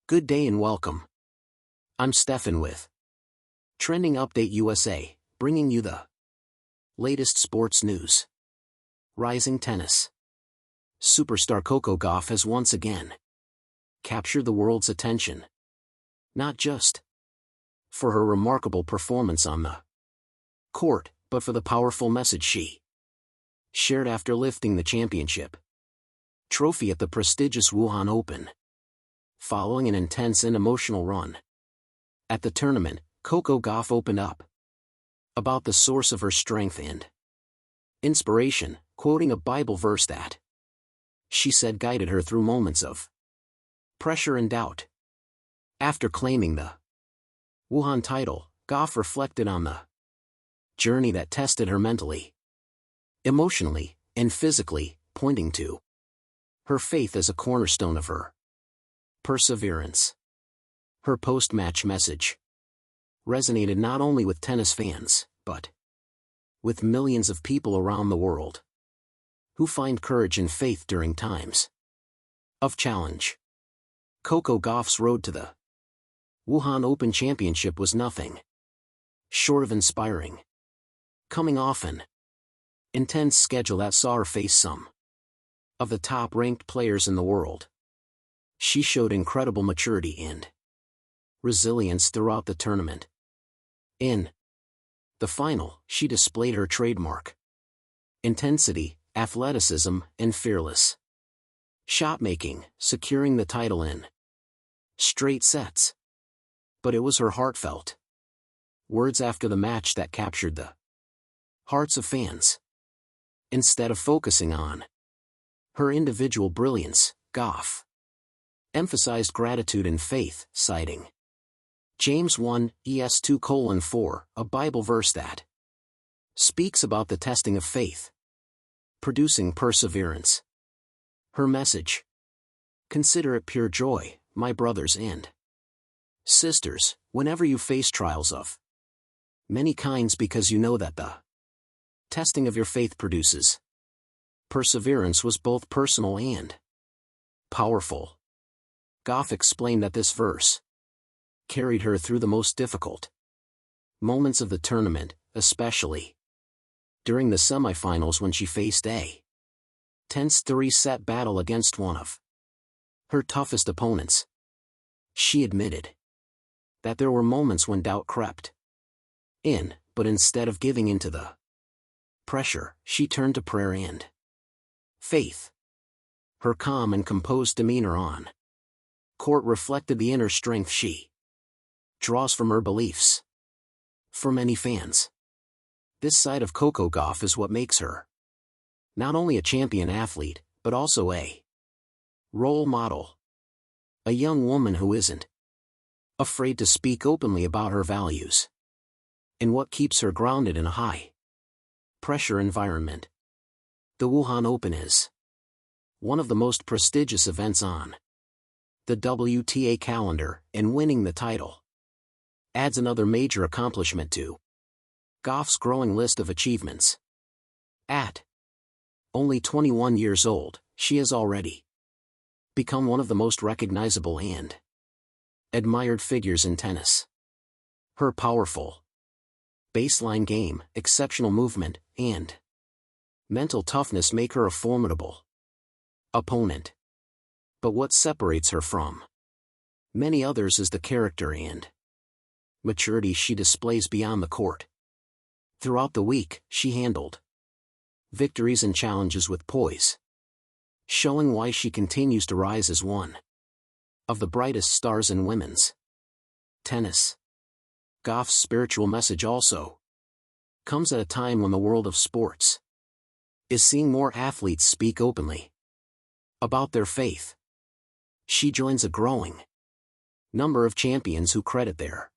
Good day and welcome. I'm Stefan with Trending Update USA, bringing you the latest sports news. Rising tennis. Superstar Coco Gauff has once again captured the world's attention. Not just for her remarkable performance on the court, but for the powerful message she shared after lifting the championship trophy at the prestigious Wuhan Open. Following an intense and emotional run at the tournament, Coco Gauff opened up about the source of her strength and inspiration, quoting a Bible verse that she said guided her through moments of pressure and doubt. After claiming the Wuhan title, Gauff reflected on the journey that tested her mentally, emotionally, and physically, pointing to her faith as a cornerstone of her perseverance. Her post-match message resonated not only with tennis fans, but with millions of people around the world who find courage and faith during times of challenge. Coco Gauff's road to the Wuhan Open Championship was nothing short of inspiring. Coming off an intense schedule that saw her face some of the top-ranked players in the world, she showed incredible maturity and resilience throughout the tournament. In the final, she displayed her trademark intensity, athleticism, and fearless shot-making, securing the title in straight sets. But it was her heartfelt words after the match that captured the hearts of fans. Instead of focusing on her individual brilliance, Gauff emphasized gratitude and faith, citing James 1:2:4, a Bible verse that speaks about the testing of faith producing perseverance. Her message: consider it pure joy, my brothers and sisters, whenever you face trials of many kinds, because you know that the testing of your faith produces perseverance, was both personal and powerful. Gauff explained that this verse carried her through the most difficult moments of the tournament, especially during the semifinals when she faced a tense three-set battle against one of her toughest opponents. She admitted that there were moments when doubt crept in, but instead of giving in to the pressure, she turned to prayer and faith. Her calm and composed demeanor on court reflected the inner strength she draws from her beliefs. For many fans, this side of Coco Gauff is what makes her not only a champion athlete, but also a role model. A young woman who isn't afraid to speak openly about her values and what keeps her grounded in a high-pressure environment. The Wuhan Open is one of the most prestigious events on the WTA calendar, and winning the title adds another major accomplishment to Gauff's growing list of achievements. At only 21 years old, she has already become one of the most recognizable and admired figures in tennis. Her powerful baseline game, exceptional movement, and mental toughness make her a formidable opponent. But what separates her from many others is the character and maturity she displays beyond the court. Throughout the week, she handled victories and challenges with poise, showing why she continues to rise as one of the brightest stars in women's tennis. Gauff's spiritual message also comes at a time when the world of sports is seeing more athletes speak openly about their faith. She joins a growing number of champions who credit their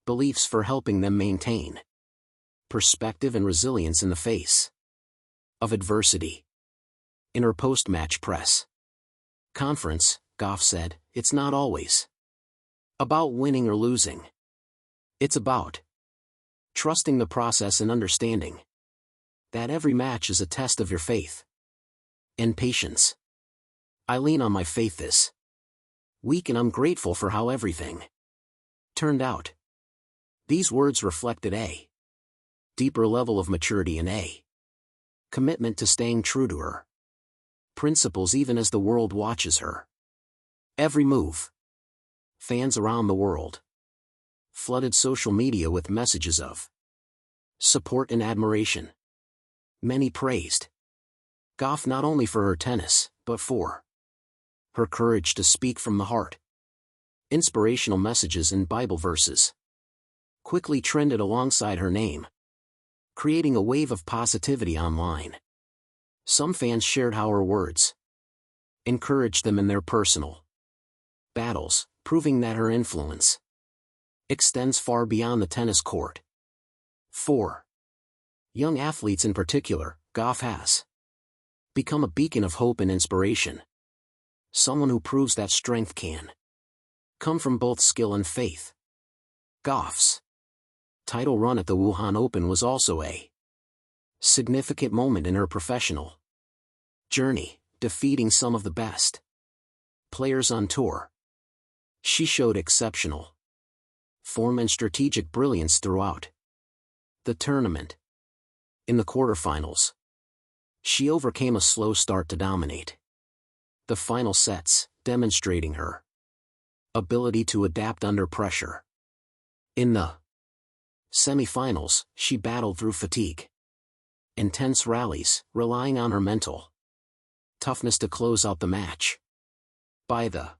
beliefs for helping them maintain perspective and resilience in the face of adversity. In her post-match press conference, Gauff said, "It's not always about winning or losing. It's about trusting the process and understanding that every match is a test of your faith and patience. I lean on my faith this Weak and I'm grateful for how everything turned out. These words reflected a deeper level of maturity and a commitment to staying true to her principles even as the world watches her every move. Fans around the world flooded social media with messages of support and admiration. Many praised Gauff not only for her tennis, but for her courage to speak from the heart. Inspirational messages and Bible verses quickly trended alongside her name, creating a wave of positivity online. Some fans shared how her words encouraged them in their personal battles, proving that her influence extends far beyond the tennis court. For young athletes in particular, Gauff has become a beacon of hope and inspiration. Someone who proves that strength can come from both skill and faith. Gauff's title run at the Wuhan Open was also a significant moment in her professional journey, defeating some of the best players on tour. She showed exceptional form and strategic brilliance throughout the tournament. In the quarterfinals, she overcame a slow start to dominate the final sets, demonstrating her ability to adapt under pressure. In the semifinals, she battled through fatigue, intense rallies, relying on her mental toughness to close out the match. By the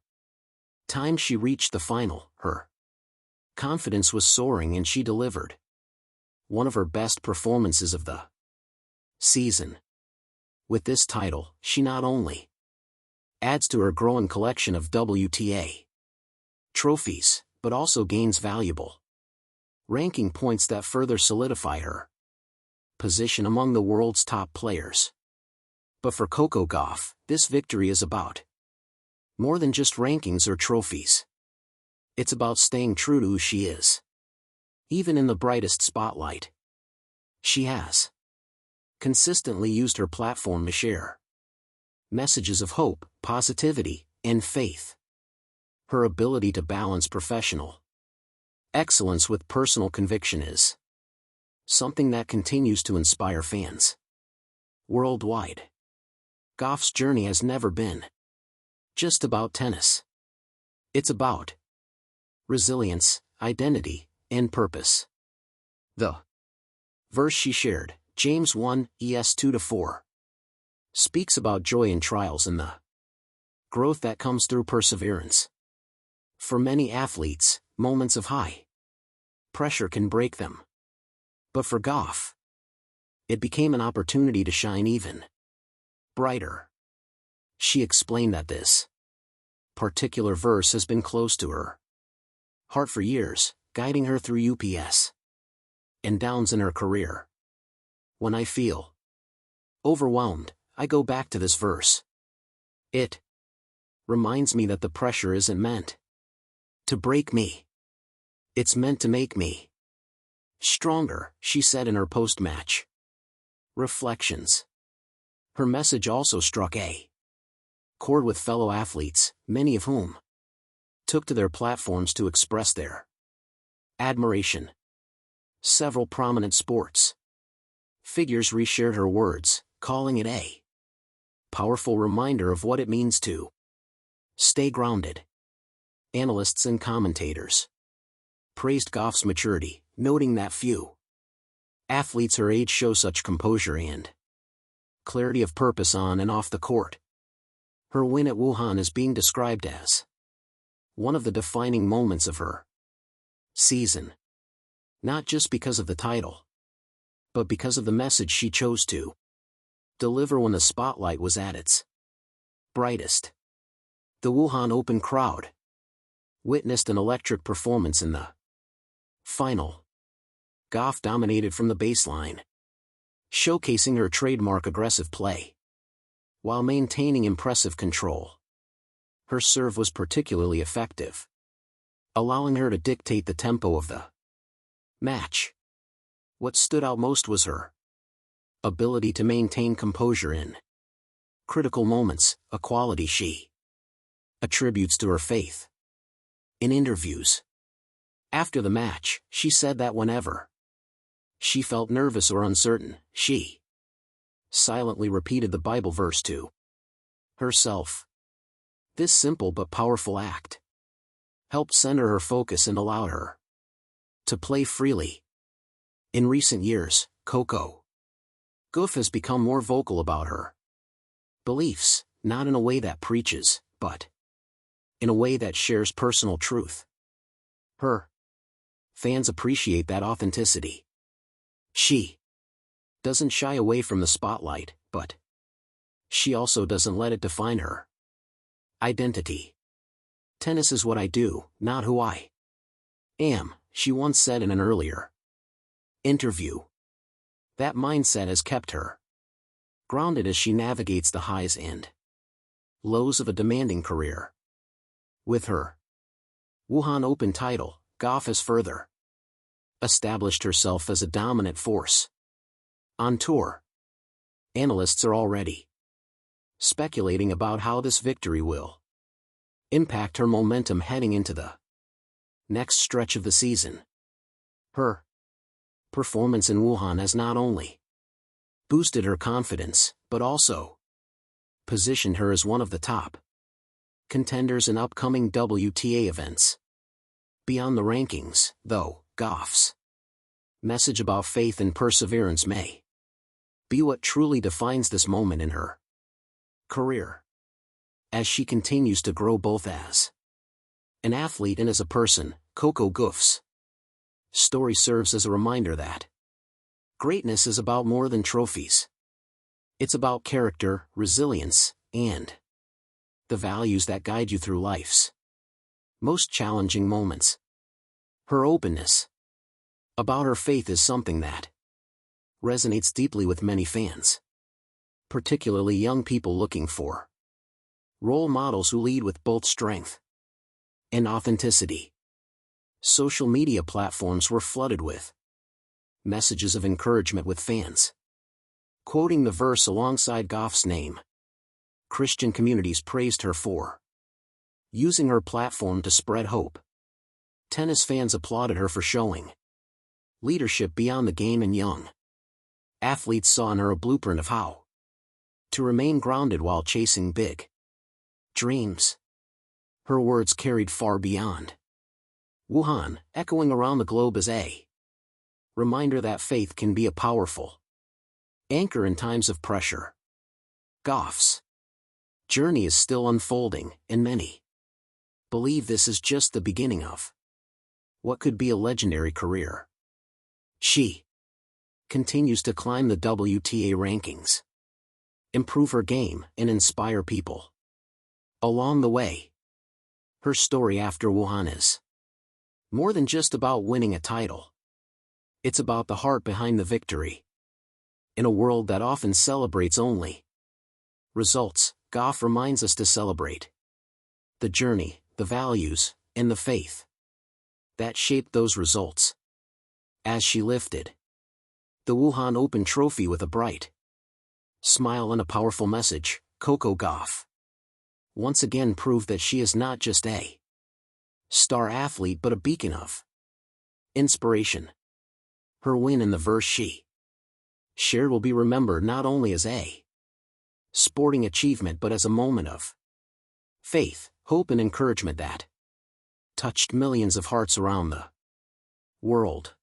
time she reached the final, her confidence was soaring and she delivered one of her best performances of the season. With this title, she not only adds to her growing collection of WTA trophies, but also gains valuable ranking points that further solidify her position among the world's top players. But for Coco Gauff, this victory is about more than just rankings or trophies. It's about staying true to who she is. Even in the brightest spotlight, she has consistently used her platform to share messages of hope, positivity, and faith. Her ability to balance professional excellence with personal conviction is something that continues to inspire fans worldwide. Gauff's journey has never been just about tennis. It's about resilience, identity, and purpose. The verse she shared, James 1, ES 2-4, speaks about joy in trials and the growth that comes through perseverance. For many athletes, moments of high pressure can break them. But for Gauff, it became an opportunity to shine even brighter. She explained that this particular verse has been close to her heart for years, guiding her through ups and downs in her career. When I feel overwhelmed, I go back to this verse. It reminds me that the pressure isn't meant to break me. It's meant to make me stronger, she said in her post-match reflections. Her message also struck a chord with fellow athletes, many of whom took to their platforms to express their admiration. Several prominent sports figures reshared her words, calling it a powerful reminder of what it means to stay grounded. Analysts and commentators praised Gauff's maturity, noting that few athletes her age show such composure and clarity of purpose on and off the court. Her win at Wuhan is being described as one of the defining moments of her season. Not just because of the title, but because of the message she chose to deliver when the spotlight was at its brightest. The Wuhan Open crowd witnessed an electric performance in the final. Gauff dominated from the baseline, showcasing her trademark aggressive play while maintaining impressive control. Her serve was particularly effective, allowing her to dictate the tempo of the match. What stood out most was her ability to maintain composure in critical moments, a quality she attributes to her faith. In interviews after the match, she said that whenever she felt nervous or uncertain, she silently repeated the Bible verse to herself. This simple but powerful act helped center her focus and allowed her to play freely. In recent years, Coco Gauff has become more vocal about her beliefs, not in a way that preaches, but in a way that shares personal truth. Her fans appreciate that authenticity. She doesn't shy away from the spotlight, but she also doesn't let it define her identity. Tennis is what I do, not who I am, she once said in an earlier interview. That mindset has kept her grounded as she navigates the highs and lows of a demanding career. With her Wuhan Open title, Gauff has further established herself as a dominant force on tour. Analysts are already speculating about how this victory will impact her momentum heading into the next stretch of the season. Her performance in Wuhan has not only boosted her confidence, but also positioned her as one of the top contenders in upcoming WTA events. Beyond the rankings, though, Gauff's message about faith and perseverance may be what truly defines this moment in her career. As she continues to grow both as an athlete and as a person, Coco Gauff's story serves as a reminder that greatness is about more than trophies. It's about character, resilience, and the values that guide you through life's most challenging moments. Her openness about her faith is something that resonates deeply with many fans, particularly young people looking for role models who lead with both strength and authenticity. Social media platforms were flooded with messages of encouragement, with fans quoting the verse alongside Gauff's name. Christian communities praised her for using her platform to spread hope. Tennis fans applauded her for showing leadership beyond the game, and young athletes saw in her a blueprint of how to remain grounded while chasing big dreams. Her words carried far beyond Wuhan, echoing around the globe as a reminder that faith can be a powerful anchor in times of pressure. Gauff's journey is still unfolding, and many believe this is just the beginning of what could be a legendary career. She continues to climb the WTA rankings, improve her game, and inspire people along the way. Her story after Wuhan is more than just about winning a title. It's about the heart behind the victory. In a world that often celebrates only results, Gauff reminds us to celebrate the journey, the values, and the faith that shaped those results. As she lifted the Wuhan Open trophy with a bright smile and a powerful message, Coco Gauff once again proved that she is not just a star athlete but a beacon of inspiration. Her win and the verse she shared will be remembered not only as a sporting achievement but as a moment of faith, hope, and encouragement that touched millions of hearts around the world.